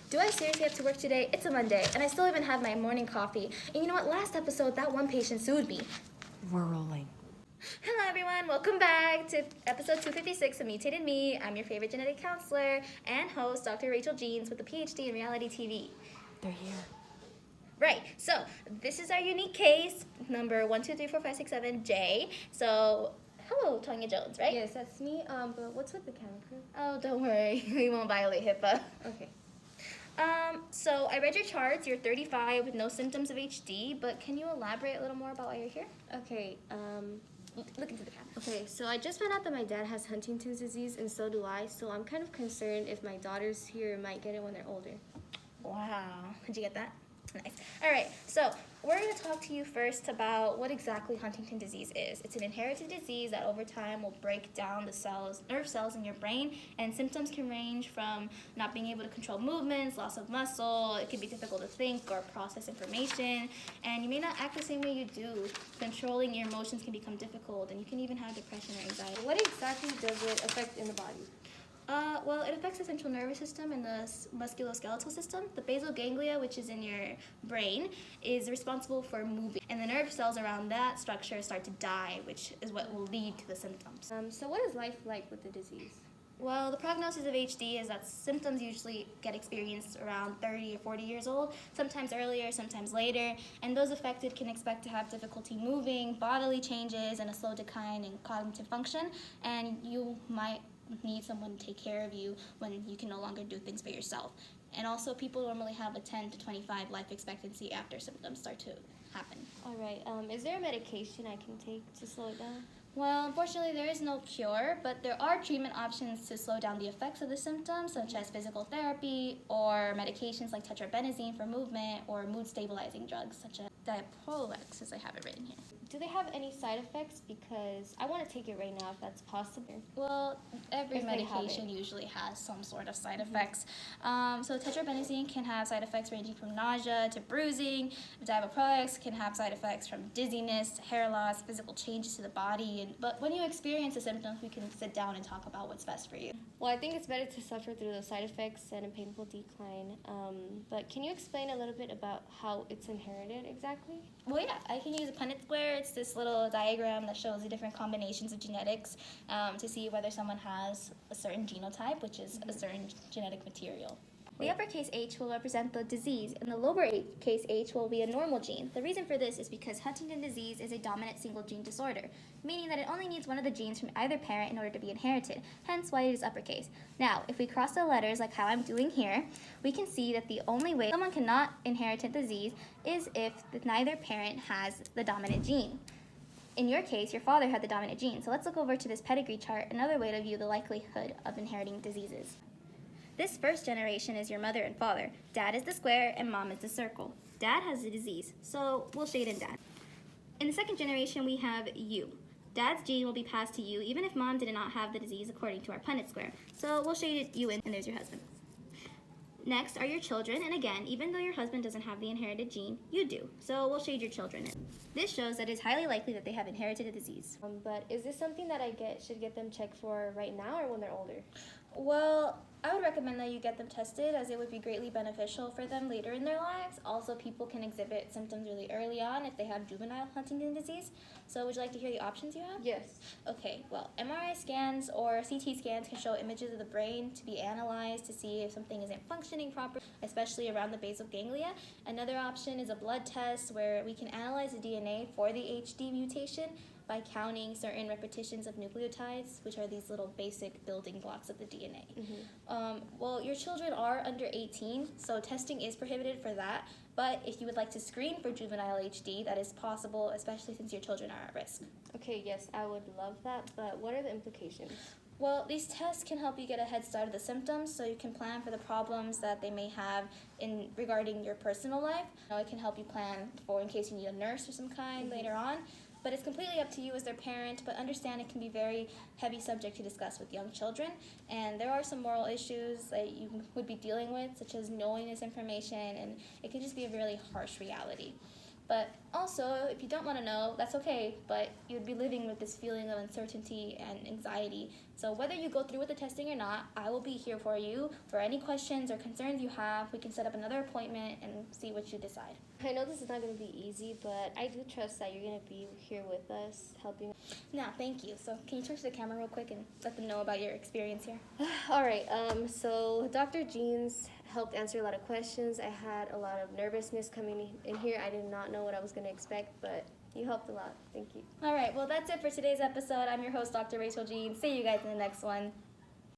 Do I seriously have to work today? It's a Monday, and I still haven't had my morning coffee. And you know what? Last episode, that one patient sued me. We're rolling. Hello, everyone. Welcome back to episode 256 of Mutated Me. I'm your favorite genetic counselor and host, Dr. Rachel Jeans, with a PhD in reality TV. They're here. Right. So this is our unique case, number 1234567J. So, hello, Tonya Jones, right? Yes, that's me. But what's with the camera crew? Oh, don't worry. We won't violate HIPAA. Okay. So I read your charts. You're 35 with no symptoms of HD, but can you elaborate a little more about why you're here? Okay. Look into the camera. Okay. So I just found out that my dad has Huntington's disease, and so do I. So I'm kind of concerned if my daughters here might get it when they're older. Wow. Did you get that? Nice. All right. So we're going to talk to you first about what exactly Huntington disease is. It's an inherited disease that over time will break down the nerve cells in your brain, and symptoms can range from not being able to control movements, loss of muscle. It can be difficult to think or process information, and you may not act the same way you do. Controlling your emotions can become difficult, and you can even have depression or anxiety. What exactly does it affect in the body? Well, it affects the central nervous system and the musculoskeletal system. The basal ganglia, which is in your brain, is responsible for moving. And the nerve cells around that structure start to die, which is what will lead to the symptoms. So what is life like with the disease? Well, the prognosis of HD is that symptoms usually get experienced around 30 or 40 years old, sometimes earlier, sometimes later, and those affected can expect to have difficulty moving, bodily changes, and a slow decline in cognitive function, and you might need someone to take care of you when you can no longer do things for yourself. And also, people normally have a 10 to 25 life expectancy after symptoms start to happen. All right. Is there a medication I can take to slow it down? Well, unfortunately, there is no cure, but there are treatment options to slow down the effects of the symptoms, such as physical therapy or medications like tetrabenazine for movement or mood-stabilizing drugs, such as Diprolix, as I have it written here. Do they have any side effects? Because I want to take it right now if that's possible. Well, every If they have medication it. usually has some sort of side effects. So tetrabenazine can have side effects ranging from nausea to bruising. Diprolix can have side effects from dizziness, hair loss, physical changes to the body. But when you experience the symptoms, we can sit down and talk about what's best for you. Well, I think it's better to suffer through the side effects and a painful decline. But can you explain a little bit about how it's inherited exactly? Well, yeah, I can use a Punnett square. It's this little diagram that shows the different combinations of genetics to see whether someone has a certain genotype, which is a certain genetic material. The uppercase H will represent the disease, and the lowercase h will be a normal gene. The reason for this is because Huntington disease is a dominant single gene disorder, meaning that it only needs one of the genes from either parent in order to be inherited, hence why it is uppercase. Now, if we cross the letters like how I'm doing here, we can see that the only way someone cannot inherit a disease is if neither parent has the dominant gene. In your case, your father had the dominant gene, so let's look over to this pedigree chart, another way to view the likelihood of inheriting diseases. This first generation is your mother and father. Dad is the square and mom is the circle. Dad has the disease, so we'll shade in dad. In the second generation, we have you. Dad's gene will be passed to you even if mom did not have the disease according to our Punnett square. So we'll shade you in, and there's your husband. Next are your children, and again, even though your husband doesn't have the inherited gene, you do. So we'll shade your children in. This shows that it's highly likely that they have inherited a disease. But is this something that I should get them checked for right now or when they're older? Well, I would recommend that you get them tested, as it would be greatly beneficial for them later in their lives. Also, people can exhibit symptoms really early on if they have juvenile Huntington disease. So would you like to hear the options you have? Yes. Okay, well, MRI scans or CT scans can show images of the brain to be analyzed to see if something isn't functioning properly, especially around the basal ganglia. Another option is a blood test where we can analyze the DNA for the HD mutation by counting certain repetitions of nucleotides, which are these little basic building blocks of the DNA. Well, your children are under 18, so testing is prohibited for that. But if you would like to screen for juvenile HD, that is possible, especially since your children are at risk. Okay, yes, I would love that, but what are the implications? Well, these tests can help you get a head start of the symptoms, so you can plan for the problems that they may have regarding your personal life. It can help you plan for in case you need a nurse of some kind later on. But it's completely up to you as their parent, but understand it can be a very heavy subject to discuss with young children. And there are some moral issues that you would be dealing with, such as knowing this information, and it can just be a really harsh reality. But also, if you don't want to know, that's okay, but you'd be living with this feeling of uncertainty and anxiety. So whether you go through with the testing or not, I will be here for you. For any questions or concerns you have, we can set up another appointment and see what you decide. I know this is not going to be easy, but I do trust that you're going to be here with us, helping. Now, thank you. So can you turn to the camera real quick and let them know about your experience here? All right, so Dr. Jeans helped answer a lot of questions. I had a lot of nervousness coming in here. I did not know what I was going to expect, but you helped a lot. Thank you. All right, well, that's it for today's episode. I'm your host, Dr. Rachel Jean. See you guys in the next one.